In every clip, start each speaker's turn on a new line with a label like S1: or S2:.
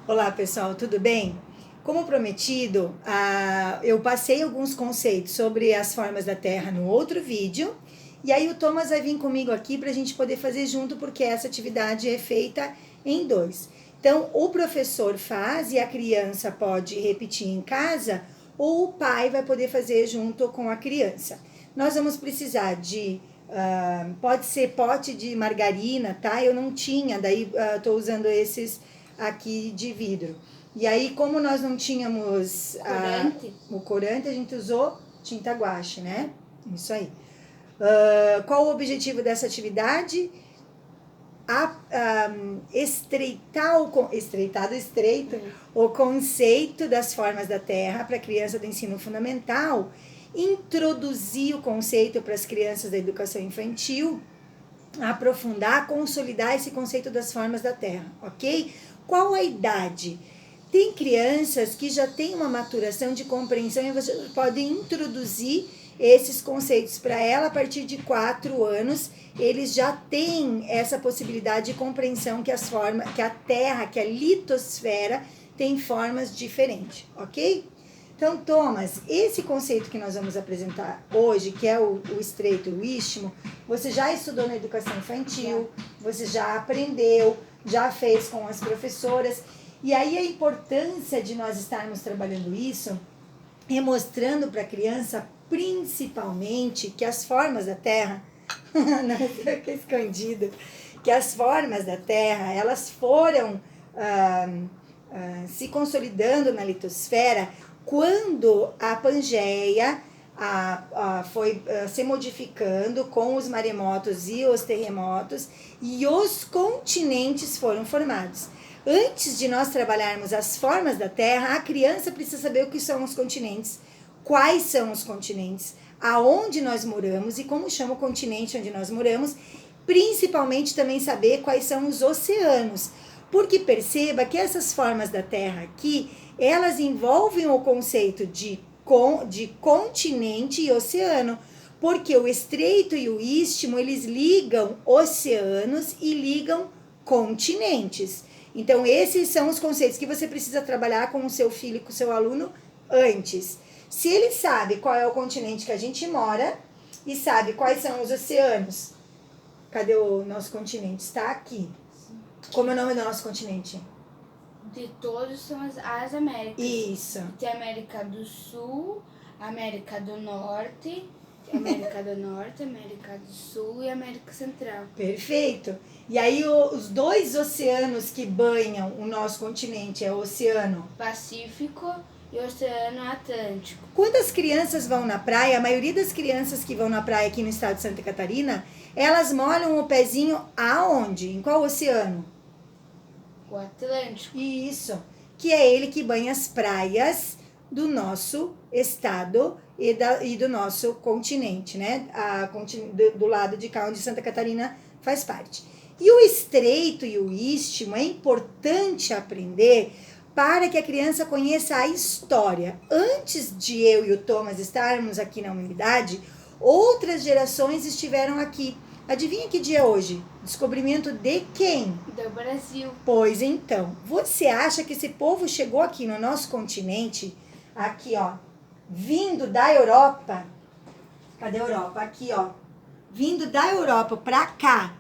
S1: Olá pessoal, tudo bem? Como prometido, eu passei alguns conceitos sobre as formas da Terra no outro vídeo, e aí o Thomas vai vir comigo aqui para a gente poder fazer junto, porque essa atividade é feita em dois. Então, o professor faz e a criança pode repetir em casa, ou o pai vai poder fazer junto com a criança. Nós vamos precisar de, pode ser pote de margarina, tá? Eu não tinha, daí estou usando esses aqui de vidro. E aí, como nós não tínhamos o corante, a gente usou tinta guache, né? Isso aí. Qual o objetivo dessa atividade? Estreitar o conceito das formas da Terra para a criança do ensino fundamental, introduzir o conceito para as crianças da educação infantil, aprofundar, consolidar esse conceito das formas da Terra, ok? Qual a idade? Tem crianças que já têm uma maturação de compreensão e você pode introduzir esses conceitos para ela a partir de 4 anos. Eles já têm essa possibilidade de compreensão que as formas, que a Terra, que a litosfera tem formas diferentes, ok? Então, Thomas, esse conceito que nós vamos apresentar hoje, que é o estreito e o istmo, você já estudou na educação infantil, você já aprendeu, já fez com as professoras. E aí a importância de nós estarmos trabalhando isso é mostrando para a criança, principalmente, que as formas da Terra, não fica escondido, que as formas da Terra, elas foram se consolidando na litosfera quando a Pangeia foi se modificando com os maremotos e os terremotos e os continentes foram formados. Antes de nós trabalharmos as formas da Terra, a criança precisa saber o que são os continentes, quais são os continentes, aonde nós moramos e como chama o continente onde nós moramos, principalmente também saber quais são os oceanos. Porque perceba que essas formas da Terra aqui, elas envolvem o conceito de continente e oceano, porque o estreito e o istmo, eles ligam oceanos e ligam continentes. Então, esses são os conceitos que você precisa trabalhar com o seu filho, com o seu aluno, antes. Se ele sabe qual é o continente que a gente mora e sabe quais são os oceanos, cadê o nosso continente? Está aqui. Como é o nome do nosso continente?
S2: De todos são as Américas.
S1: Isso.
S2: Tem a América do Sul, América do Norte, América do Sul e América Central.
S1: Perfeito. E aí os dois oceanos que banham o nosso continente é o Oceano
S2: Pacífico e o Oceano Atlântico.
S1: Quantas crianças vão na praia? A maioria das crianças que vão na praia aqui no estado de Santa Catarina, elas molham o pezinho aonde? Em qual oceano?
S2: O Atlântico.
S1: Isso, que é ele que banha as praias do nosso estado e do nosso continente, né? Do lado de cá, onde Santa Catarina faz parte. E o estreito e o istmo é importante aprender para que a criança conheça a história. Antes de eu e o Thomas estarmos aqui na humanidade, outras gerações estiveram aqui. Adivinha que dia é hoje? Descobrimento de quem?
S2: Do Brasil.
S1: Pois então, você acha que esse povo chegou aqui no nosso continente, aqui ó, vindo da Europa? Cadê a Europa? Aqui ó, vindo da Europa pra cá,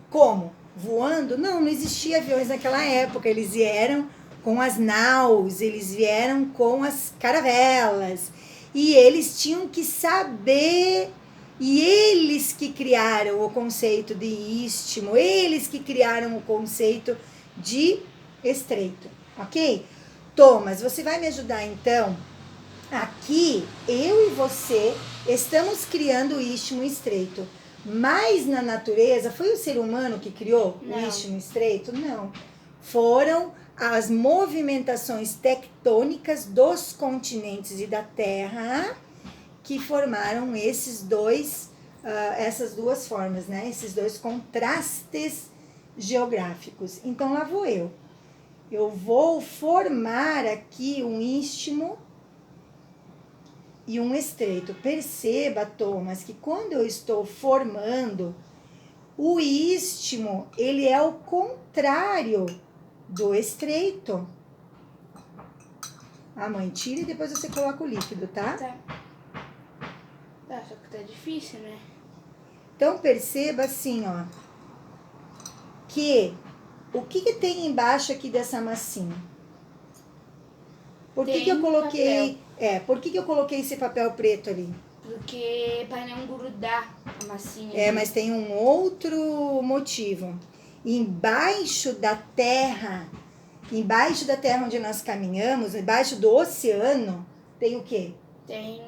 S1: como? Voando? Não existia aviões naquela época, eles vieram com as naus, eles vieram com as caravelas, e eles tinham que saber. E eles que criaram o conceito de istmo, eles que criaram o conceito de estreito, ok? Thomas, você vai me ajudar então? Aqui, eu e você estamos criando o istmo estreito, mas na natureza, foi o ser humano que criou o istmo estreito? Não. Foram as movimentações tectônicas dos continentes e da Terra que formaram esses dois, essas duas formas, né? Esses dois contrastes geográficos. Então, lá vou eu. Eu vou formar aqui um istmo e um estreito. Perceba, Thomas, que quando eu estou formando, o istmo, ele é o contrário do estreito. A mãe tira e depois você coloca o líquido, tá?
S2: Tá. Tá, só que tá difícil, né?
S1: Então, perceba assim, ó. Que o que tem embaixo aqui dessa massinha? Por que
S2: Tem
S1: que eu coloquei...
S2: papel.
S1: por que que eu coloquei esse papel preto ali?
S2: Porque pra não grudar a massinha.
S1: É,
S2: ali.
S1: mas tem um outro motivo. Embaixo da terra onde nós caminhamos, embaixo do oceano, tem o quê?
S2: Tem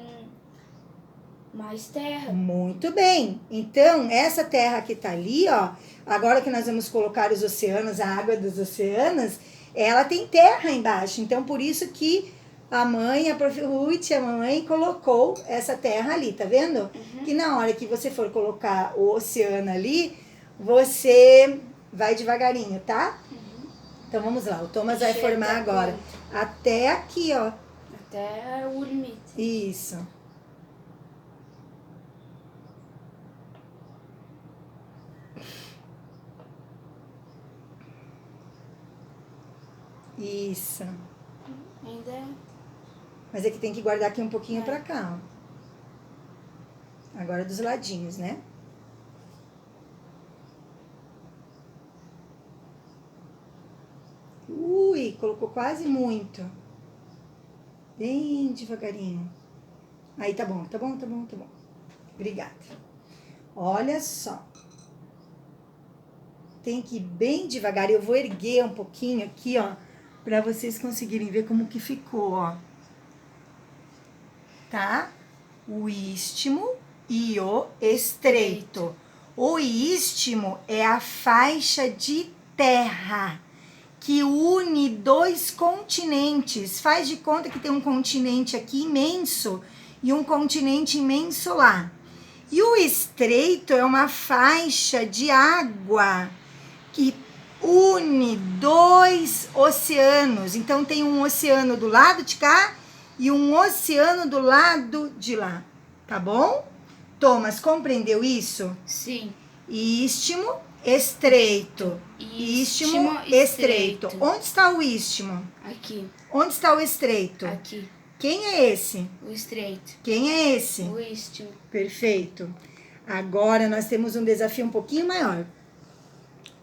S2: mais terra.
S1: Muito bem. Então, essa terra que tá ali, ó, agora que nós vamos colocar os oceanos, a água dos oceanos, ela tem terra embaixo. Então, por isso que a mãe, a Prof. Ruth, a mamãe, colocou essa terra ali, tá vendo? Que na hora que você for colocar o oceano ali, você vai devagarinho, tá? Então, vamos lá. O Thomas vai
S2: Chega
S1: formar agora.
S2: quanto?
S1: Até aqui, ó.
S2: Até o limite.
S1: Isso. Isso.
S2: Ainda é.
S1: Mas é que tem que guardar aqui um pouquinho pra cá, ó. Agora dos ladinhos, né? Ui, colocou quase muito. Bem devagarinho. Aí tá bom, tá bom, tá bom, tá bom. Obrigada. Olha só. Tem que ir bem devagar. Eu vou erguer um pouquinho aqui, ó, pra vocês conseguirem ver como que ficou, ó. Tá? O istmo e o estreito. O istmo é a faixa de terra que une dois continentes. Faz de conta que tem um continente aqui imenso e um continente imenso lá. E o estreito é uma faixa de água que une dois oceanos. Então tem um oceano do lado de cá e um oceano do lado de lá. Tá bom? Thomas, compreendeu isso?
S2: Sim.
S1: Istmo, estreito. Istmo, estreito. Onde está o istmo?
S2: Aqui.
S1: Onde está o estreito?
S2: Aqui.
S1: Quem é esse?
S2: O estreito.
S1: Quem é esse?
S2: O istmo.
S1: Perfeito. Agora nós temos um desafio um pouquinho maior.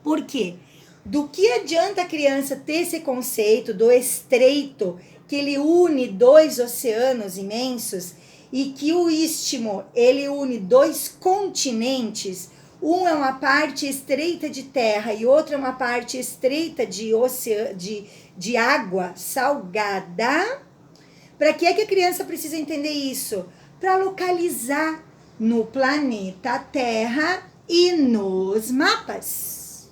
S1: Por quê? Do que adianta a criança ter esse conceito do estreito, que ele une dois oceanos imensos, e que o istmo, ele une dois continentes? Um é uma parte estreita de terra e outro é uma parte estreita de água salgada. Para que é que a criança precisa entender isso? Para localizar no planeta Terra e nos mapas.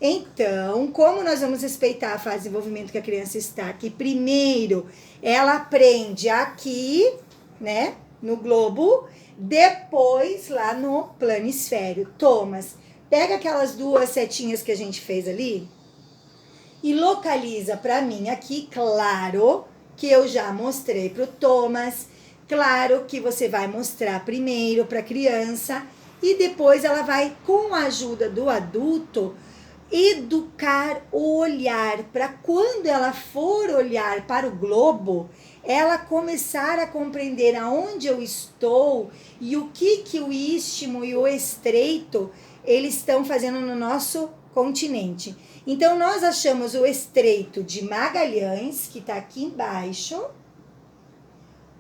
S1: Então, como nós vamos respeitar a fase de desenvolvimento que a criança está, que primeiro ela aprende aqui, né, no globo, depois lá no planisfério. Thomas, pega aquelas duas setinhas que a gente fez ali e localiza para mim aqui, claro, que eu já mostrei para o Thomas. Claro que você vai mostrar primeiro para a criança e depois ela vai, com a ajuda do adulto, educar o olhar para quando ela for olhar para o globo, ela começar a compreender aonde eu estou e o que o istmo e o estreito eles estão fazendo no nosso continente. Então, nós achamos o estreito de Magalhães, que está aqui embaixo.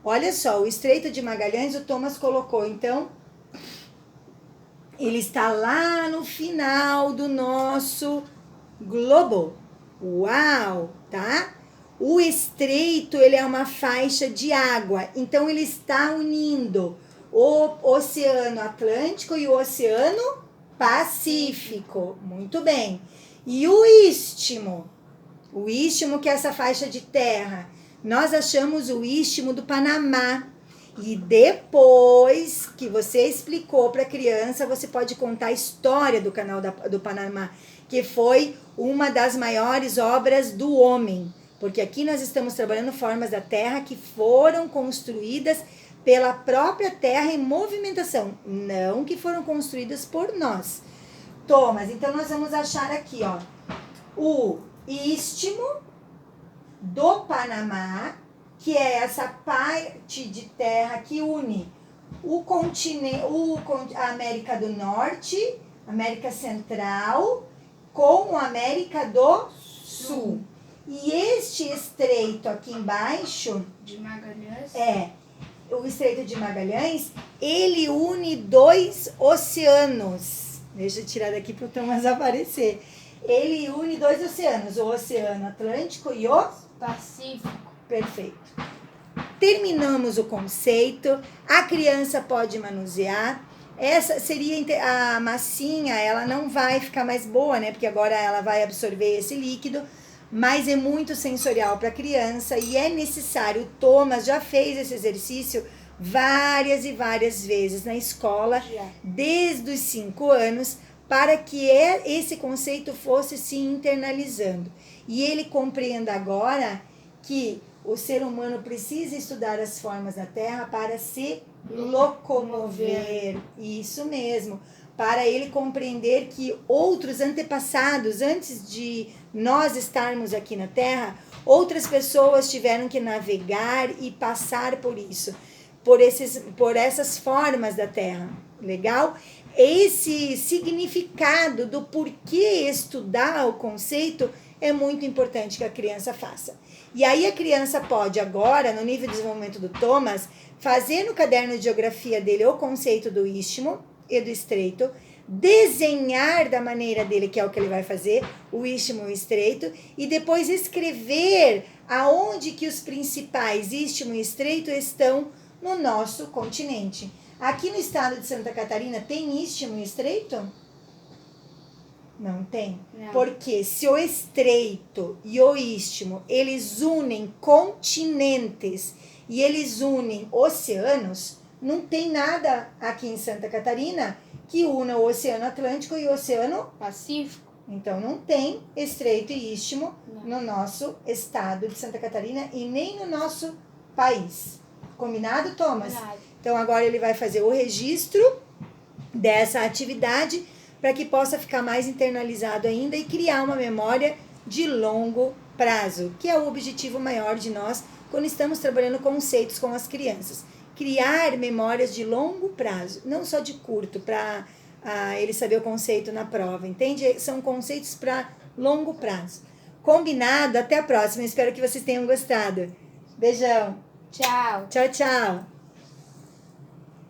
S1: Olha só, o estreito de Magalhães o Thomas colocou, então, ele está lá no final do nosso globo. Uau, tá? O estreito, ele é uma faixa de água, então ele está unindo o Oceano Atlântico e o Oceano Pacífico. Muito bem. E o istmo que é essa faixa de terra, nós achamos o istmo do Panamá. E depois que você explicou para a criança, você pode contar a história do canal do Panamá, que foi uma das maiores obras do homem. Porque aqui nós estamos trabalhando formas da terra que foram construídas pela própria terra em movimentação, não que foram construídas por nós. Thomas, então nós vamos achar aqui, ó, o istmo do Panamá que é essa parte de terra que une o continente, a América do Norte, América Central, com a América do Sul. E este estreito aqui embaixo,
S2: De Magalhães.
S1: o Estreito de Magalhães, ele une 2 oceanos. Deixa eu tirar daqui para o Thomas aparecer. Ele une 2 oceanos, o Oceano Atlântico e o
S2: Pacífico.
S1: Perfeito. Terminamos o conceito. A criança pode manusear. Essa seria a massinha, ela não vai ficar mais boa, né? Porque agora ela vai absorver esse líquido, mas é muito sensorial para a criança e é necessário. O Thomas já fez esse exercício várias e várias vezes na escola, desde os 5 anos, para que esse conceito fosse se internalizando. E ele compreenda agora que o ser humano precisa estudar as formas da Terra para se locomover. Isso mesmo. Para ele compreender que outros antepassados, antes de nós estarmos aqui na Terra, outras pessoas tiveram que navegar e passar por isso, por essas formas da Terra. Legal? Esse significado do porquê estudar o conceito é muito importante que a criança faça. E aí a criança pode agora, no nível de desenvolvimento do Thomas, fazer no caderno de geografia dele o conceito do istmo e do estreito, desenhar da maneira dele, que é o que ele vai fazer, o istmo e o estreito, e depois escrever aonde que os principais istmo e estreito estão no nosso continente. Aqui no estado de Santa Catarina tem istmo e estreito? Não tem?
S2: Não.
S1: Porque se o estreito e o istmo, eles unem continentes e eles unem oceanos, não tem nada aqui em Santa Catarina que una o Oceano Atlântico e o Oceano
S2: Pacífico.
S1: Então não tem estreito e istmo no nosso estado de Santa Catarina e nem no nosso país. Combinado, Thomas?
S2: Combinado.
S1: Então agora ele vai fazer o registro dessa atividade para que possa ficar mais internalizado ainda e criar uma memória de longo prazo, que é o objetivo maior de nós quando estamos trabalhando conceitos com as crianças. Criar memórias de longo prazo, não só de curto, para ele saber o conceito na prova, entende? São conceitos para longo prazo. Combinado? Até a próxima. Espero que vocês tenham gostado. Beijão.
S2: Tchau.
S1: Tchau, tchau.